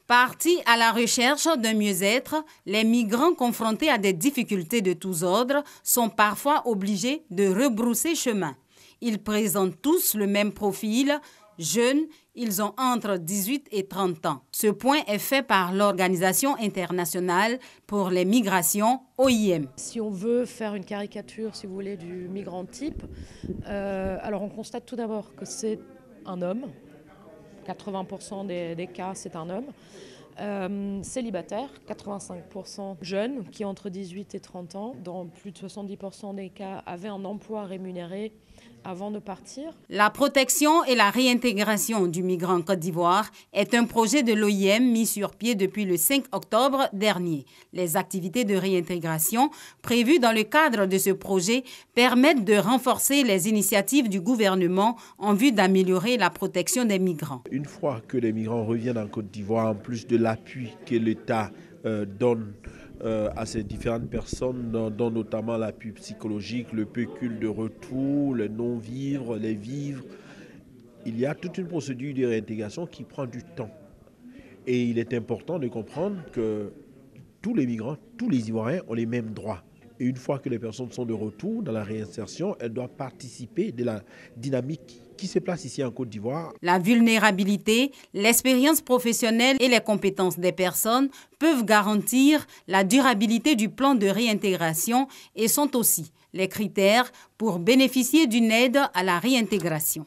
Partis à la recherche d'un mieux-être, les migrants confrontés à des difficultés de tous ordres sont parfois obligés de rebrousser chemin. Ils présentent tous le même profil. Jeunes, ils ont entre 18 et 30 ans. Ce point est fait par l'Organisation internationale pour les migrations, OIM. Si on veut faire une caricature, si vous voulez, du migrant type, alors on constate tout d'abord que c'est un homme. 80% des cas, c'est un homme. Célibataire, 85% jeunes, qui ont entre 18 et 30 ans. Dans plus de 70% des cas, avaient un emploi rémunéré avant de partir. La protection et la réintégration du migrant en Côte d'Ivoire est un projet de l'OIM mis sur pied depuis le 5 octobre dernier. Les activités de réintégration prévues dans le cadre de ce projet permettent de renforcer les initiatives du gouvernement en vue d'améliorer la protection des migrants. Une fois que les migrants reviennent en Côte d'Ivoire, en plus de l'appui que l'État donne à ces différentes personnes, dont notamment l'appui psychologique, le pécule de retour, le non-vivre, les vivres. Il y a toute une procédure de réintégration qui prend du temps. Et il est important de comprendre que tous les migrants, tous les Ivoiriens ont les mêmes droits. Et une fois que les personnes sont de retour dans la réinsertion, elles doivent participer de la dynamique qui se place ici en Côte d'Ivoire. La vulnérabilité, l'expérience professionnelle et les compétences des personnes peuvent garantir la durabilité du plan de réintégration et sont aussi les critères pour bénéficier d'une aide à la réintégration.